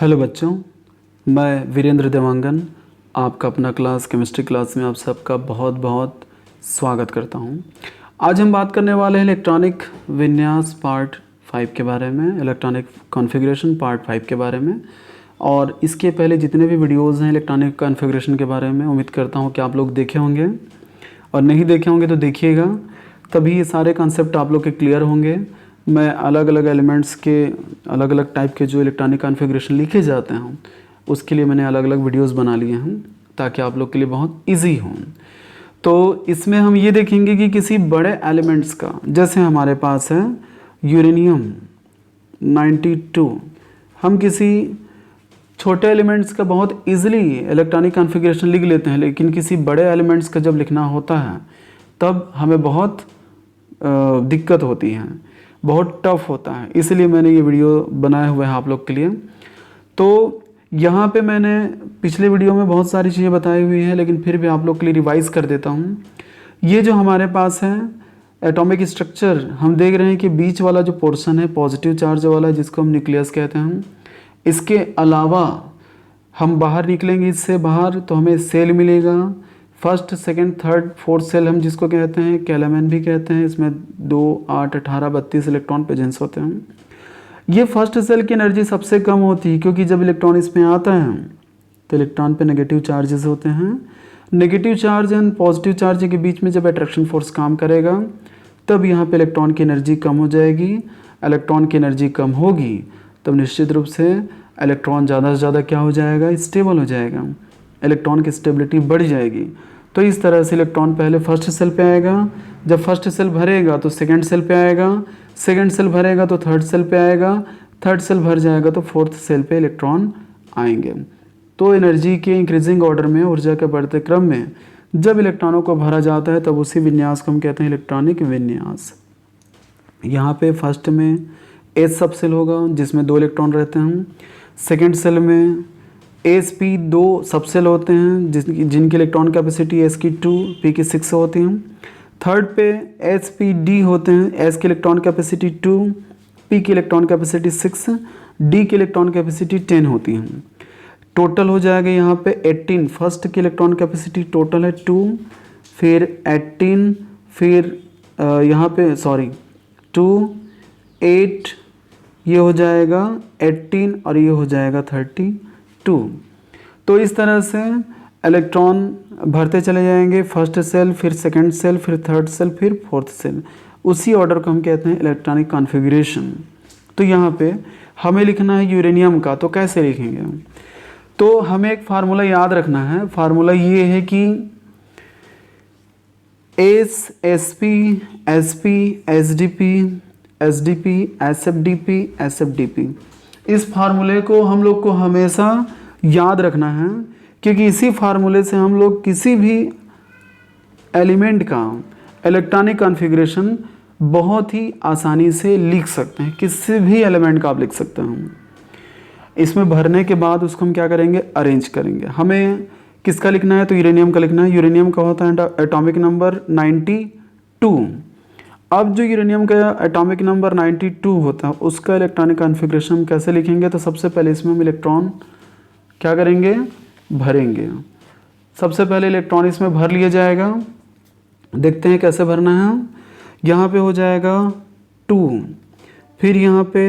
Hello बच्चों, मैं वीरेंद्र देवांगन आपका अपना क्लास केमिस्ट्री क्लास में आप सबका बहुत बहुत स्वागत करता हूं। आज हम बात करने वाले हैं इलेक्ट्रॉनिक विन्यास पार्ट 5 के बारे में, इलेक्ट्रॉनिक कॉन्फ़िगरेशन पार्ट 5 के बारे में। और इसके पहले जितने भी वीडियोज़ हैं इलेक्ट्रॉनिक कॉन्फ़िगरेशन के बारे में, उम्मीद करता हूँ कि आप लोग देखे होंगे, और नहीं देखे होंगे तो देखिएगा, तभी ये सारे कॉन्सेप्ट आप लोग के क्लियर होंगे। मैं अलग अलग एलिमेंट्स के अलग अलग टाइप के जो इलेक्ट्रॉनिक कॉन्फ़िगरेशन लिखे जाते हैं उसके लिए मैंने अलग अलग वीडियोस बना लिए हैं ताकि आप लोग के लिए बहुत इजी हो। तो इसमें हम ये देखेंगे कि किसी बड़े एलिमेंट्स का, जैसे हमारे पास है यूरेनियम 92, हम किसी छोटे एलिमेंट्स का बहुत इजीली इलेक्ट्रॉनिक कॉन्फ़िगरेशन लिख लेते हैं, लेकिन किसी बड़े एलिमेंट्स का जब लिखना होता है तब हमें बहुत दिक्कत होती है, बहुत टफ होता है। इसलिए मैंने ये वीडियो बनाया हुआ है आप लोग के लिए। तो यहाँ पे मैंने पिछले वीडियो में बहुत सारी चीज़ें बताई हुई हैं, लेकिन फिर भी आप लोग के लिए रिवाइज कर देता हूँ। ये जो हमारे पास है एटॉमिक स्ट्रक्चर, हम देख रहे हैं कि बीच वाला जो पोर्शन है पॉजिटिव चार्ज वाला, जिसको हम न्यूक्लियस कहते हैं। इसके अलावा हम बाहर निकलेंगे, इससे बाहर तो हमें सेल मिलेगा। First, second, third, fourth cell हम जिसको कहते हैं कैलामेन भी कहते हैं। इसमें 2, 8, 18, 32 इलेक्ट्रॉन प्रेजेंस होते हैं। ये फर्स्ट सेल की एनर्जी सबसे कम होती है, क्योंकि जब इलेक्ट्रॉन इसमें आता है तो इलेक्ट्रॉन पे नेगेटिव चार्जेस होते हैं। Negative charge and positive charge के बीच में जब अट्रैक्शन फोर्स काम करेगा तब यहाँ पे इलेक्ट्रॉन की एनर्जी कम हो जाएगी। इलेक्ट्रॉन की एनर्जी कम होगी तब निश्चित रूप से इलेक्ट्रॉन ज़्यादा से ज़्यादा क्या हो जाएगा, स्टेबल हो जाएगा, इलेक्ट्रॉन की स्टेबिलिटी बढ़ जाएगी। तो इस तरह से इलेक्ट्रॉन पहले फर्स्ट सेल पे आएगा, जब फर्स्ट सेल भरेगा तो सेकंड सेल पे आएगा, सेकंड सेल भरेगा तो थर्ड सेल पे आएगा, थर्ड सेल भर जाएगा तो फोर्थ सेल पे इलेक्ट्रॉन आएंगे। तो एनर्जी के इंक्रीजिंग ऑर्डर में, ऊर्जा के बढ़ते क्रम में जब इलेक्ट्रॉनों को भरा जाता है तब उसी विन्यास को हम कहते हैं इलेक्ट्रॉनिक विन्यास। यहाँ पे फर्स्ट में एस सब सेल होगा जिसमें 2 इलेक्ट्रॉन रहते हैं। सेकेंड सेल में sp 2 सबसेल होते हैं जिनकी इलेक्ट्रॉन कैपेसिटी s की 2, p की 6 होती हैं। थर्ड पे sp-d होते हैं, s की इलेक्ट्रॉन कैपेसिटी 2, p की इलेक्ट्रॉन कैपेसिटी 6, d की इलेक्ट्रॉन कैपेसिटी 10 होती हैं। टोटल हो जाएगा यहाँ पे 18। फर्स्ट की इलेक्ट्रॉन कैपेसिटी टोटल है 2, फिर 18, फिर यहाँ पे 2, 8, ये हो जाएगा 18 और ये हो जाएगा 32। तो इस तरह से इलेक्ट्रॉन भरते चले जाएंगे, फर्स्ट सेल, फिर सेकंड सेल, फिर थर्ड सेल, फिर फोर्थ सेल। उसी ऑर्डर को हम कहते हैं इलेक्ट्रॉनिक कॉन्फ़िगरेशन। तो यहाँ पे हमें लिखना है यूरेनियम का, तो कैसे लिखेंगे? तो हमें एक फार्मूला याद रखना है। फार्मूला ये है कि S sp sp sdp sdp sfdp sfdp, इस फार्मूले को हम लोग को हमेशा याद रखना है, क्योंकि इसी फार्मूले से हम लोग किसी भी एलिमेंट का इलेक्ट्रॉनिक कॉन्फ़िगरेशन बहुत ही आसानी से लिख सकते हैं। किसी भी एलिमेंट का आप लिख सकते हैं। इसमें भरने के बाद उसको हम क्या करेंगे, अरेंज करेंगे। हमें किसका लिखना है, तो यूरेनियम का लिखना है। यूरेनियम का होता है एटॉमिक नंबर 92। अब जो यूरेनियम का एटॉमिक नंबर 92 होता है उसका इलेक्ट्रॉनिक कॉन्फ़िगरेशन हम कैसे लिखेंगे, तो सबसे पहले इसमें हम इलेक्ट्रॉन क्या करेंगे, भरेंगे। सबसे पहले इलेक्ट्रॉन इसमें भर लिया जाएगा। देखते हैं कैसे भरना है। यहाँ पे हो जाएगा 2, फिर यहाँ पे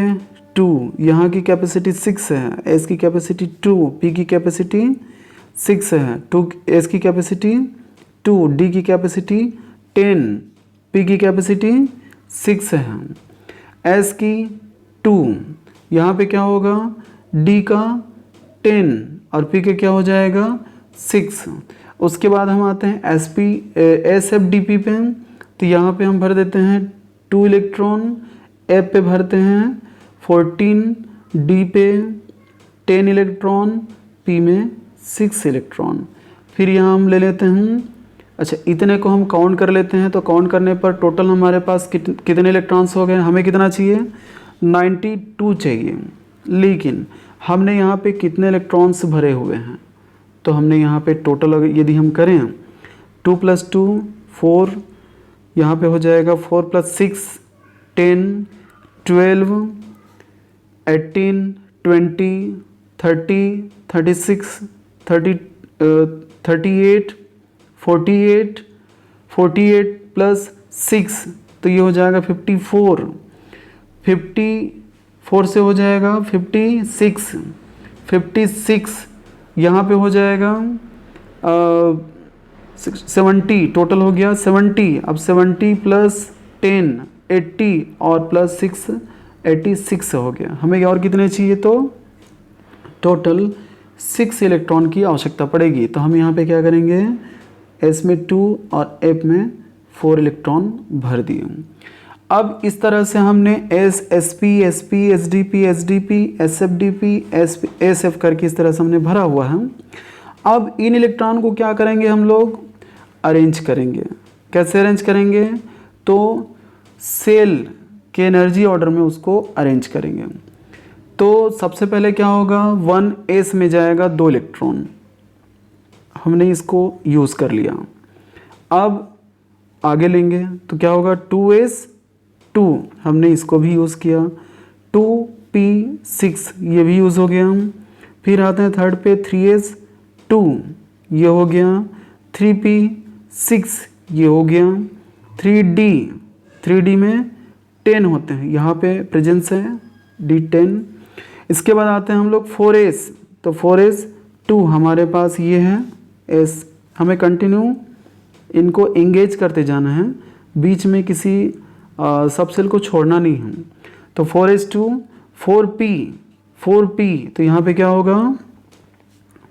2, यहाँ की कैपेसिटी 6 है, एस की कैपेसिटी 2, पी की कैपेसिटी 6 है, 2 एस की कैपेसिटी 2, डी की कैपेसिटी 10, पी की कैपेसिटी 6 है, एस की 2, यहाँ पे क्या होगा, डी का 10 और पी का क्या हो जाएगा 6। उसके बाद हम आते हैं SFDP पे। तो यहाँ पे हम भर देते हैं 2 इलेक्ट्रॉन, F पे भरते हैं 14, D पे 10 इलेक्ट्रॉन, P में 6 इलेक्ट्रॉन। फिर यहाँ हम ले लेते हैं, अच्छा इतने को हम काउंट कर लेते हैं। तो काउंट करने पर टोटल हमारे पास कितने इलेक्ट्रॉन्स हो गए, हमें कितना चाहिए, 92 चाहिए। लेकिन हमने यहाँ पे कितने इलेक्ट्रॉन्स भरे हुए हैं, तो हमने यहाँ पे टोटल यदि हम करें 2 + 2 4, यहाँ पे हो जाएगा 4 + 6 10, 12, 18, 20, 30, 36, 38, 48, 48 प्लस 6 तो ये हो जाएगा 54, 54 से हो जाएगा 56, 56 यहाँ पे हो जाएगा 70, टोटल हो गया 70। अब 70 प्लस 10 80 और प्लस 6 86 हो गया। हमें और कितने चाहिए, तो टोटल 6 इलेक्ट्रॉन की आवश्यकता पड़ेगी। तो हम यहाँ पे क्या करेंगे, S में 2 और F में 4 इलेक्ट्रॉन भर दिए। अब इस तरह से हमने S, SP, SP, SDP, SDP, SFDP, SF करके इस तरह से हमने भरा हुआ है। अब इन इलेक्ट्रॉन को क्या करेंगे, हम लोग अरेंज करेंगे। कैसे अरेंज करेंगे, तो सेल के एनर्जी ऑर्डर में उसको अरेंज करेंगे। तो सबसे पहले क्या होगा, 1s में जाएगा 2 इलेक्ट्रॉन, हमने इसको यूज़ कर लिया। अब आगे लेंगे तो क्या होगा, 2s2 हमने इसको भी यूज़ किया, 2p6 ये भी यूज़ हो गया। फिर आते हैं थर्ड पे 3s2 ये हो गया, 3p6 ये हो गया, 3d में 10 होते हैं, यहाँ पे प्रेजेंस है d10। इसके बाद आते हैं हम लोग 4s, तो 4s2 हमारे पास ये है s, हमें कंटिन्यू इनको एंगेज करते जाना है, बीच में किसी सबसेल को छोड़ना नहीं है। तो 4s2 4p तो यहाँ पे क्या होगा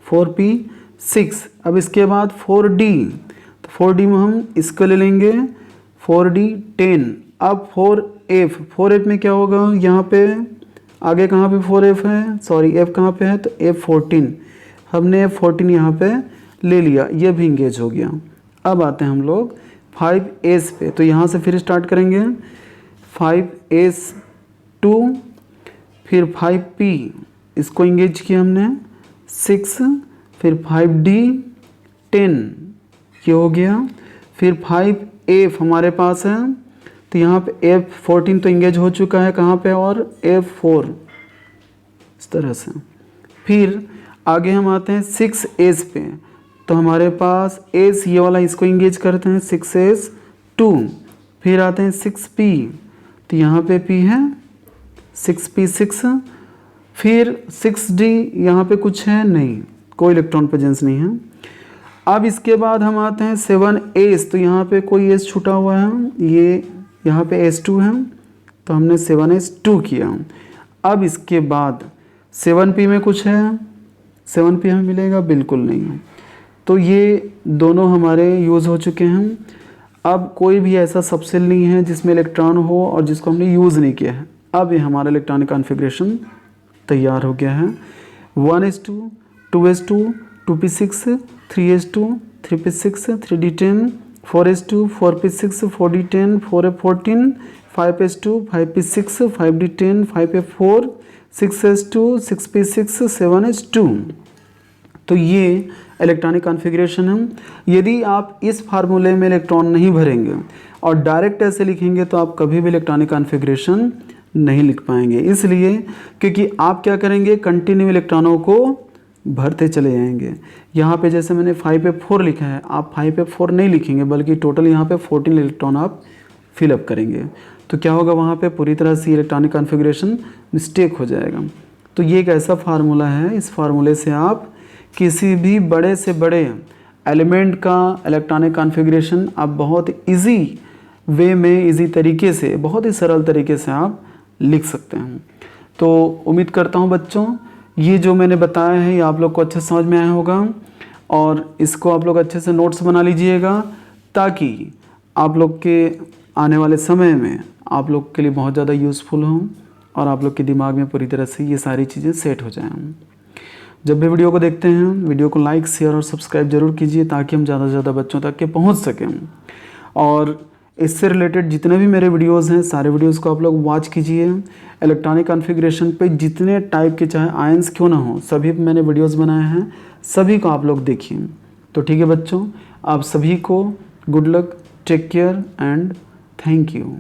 4p6। अब इसके बाद 4d, तो 4d में हम इसको ले लेंगे 4d10। अब 4f में क्या होगा, यहाँ पे आगे कहाँ पे 4f है, सॉरी f कहाँ पे है, तो f14 हमने f14 यहाँ पे ले लिया, ये भी इंगेज हो गया। अब आते हैं हम लोग 5s पे, तो यहाँ से फिर स्टार्ट करेंगे 5s2 फिर 5p इसको इंगेज किया हमने 6, फिर 5d10 ये हो गया, फिर 5f हमारे पास है, तो यहाँ पे f14 तो इंगेज हो चुका है कहाँ पे, और f4 इस तरह से। फिर आगे हम आते हैं 6s पे, तो हमारे पास s ये वाला इसको इंगेज करते हैं 6s2। फिर आते हैं 6p, तो यहाँ पे p है 6p6। फिर 6d यहाँ पे कुछ है नहीं, कोई इलेक्ट्रॉन प्रेजेंस नहीं है। अब इसके बाद हम आते हैं 7s, तो यहाँ पे कोई s छूटा हुआ है, ये यहाँ पे s2 है, तो हमने 7s2 किया। अब इसके बाद 7p में कुछ है, 7p हमें मिलेगा बिल्कुल नहीं है, तो ये दोनों हमारे यूज़ हो चुके हैं। अब कोई भी ऐसा सबसेल नहीं है जिसमें इलेक्ट्रॉन हो और जिसको हमने यूज़ नहीं किया है। अब ये हमारा इलेक्ट्रॉनिक कॉन्फ़िगरेशन तैयार हो गया है। 1s2 2s2 2p6 3s2 3p6 3d10 4s2 4p6 4d10 4f14 5s2 5p6 5d10 5f4 6s2 6p6 7s2। तो ये इलेक्ट्रॉनिक कॉन्फ़िगरेशन है। यदि आप इस फार्मूले में इलेक्ट्रॉन नहीं भरेंगे और डायरेक्ट ऐसे लिखेंगे तो आप कभी भी इलेक्ट्रॉनिक कॉन्फ़िगरेशन नहीं लिख पाएंगे, इसलिए क्योंकि आप क्या करेंगे, कंटिन्यू इलेक्ट्रॉनों को भरते चले जाएंगे। यहाँ पे जैसे मैंने 5f4 लिखा है, आप 5f4 नहीं लिखेंगे बल्कि टोटल यहाँ पे 14 इलेक्ट्रॉन आप फिलअप करेंगे, तो क्या होगा, वहाँ पे पूरी तरह से इलेक्ट्रॉनिक कॉन्फ़िगरेशन मिस्टेक हो जाएगा। तो ये एक ऐसा फार्मूला है, इस फार्मूले से आप किसी भी बड़े से बड़े एलिमेंट का इलेक्ट्रॉनिक कॉन्फ़िगरेशन आप बहुत इजी वे में, इजी तरीके से, बहुत ही सरल तरीके से आप लिख सकते हैं। तो उम्मीद करता हूँ बच्चों ये जो मैंने बताया है ये आप लोग को अच्छे समझ में आया होगा, और इसको आप लोग अच्छे से नोट्स बना लीजिएगा ताकि आप लोग के आने वाले समय में आप लोग के लिए बहुत ज़्यादा यूज़फुल हों और आप लोग के दिमाग में पूरी तरह से ये सारी चीज़ें सेट हो जाएं। जब भी वीडियो को देखते हैं वीडियो को लाइक शेयर और सब्सक्राइब जरूर कीजिए ताकि हम ज़्यादा से ज़्यादा बच्चों तक के पहुंच सकें। और इससे रिलेटेड जितने भी मेरे वीडियोस हैं सारे वीडियोस को आप लोग वॉच कीजिए। इलेक्ट्रॉनिक कॉन्फ़िगरेशन पे जितने टाइप के चाहे आयंस क्यों ना हो सभी मैंने वीडियोस बनाए हैं, सभी को आप लोग देखिए। तो ठीक है बच्चों, आप सभी को good luck, take care and thank you.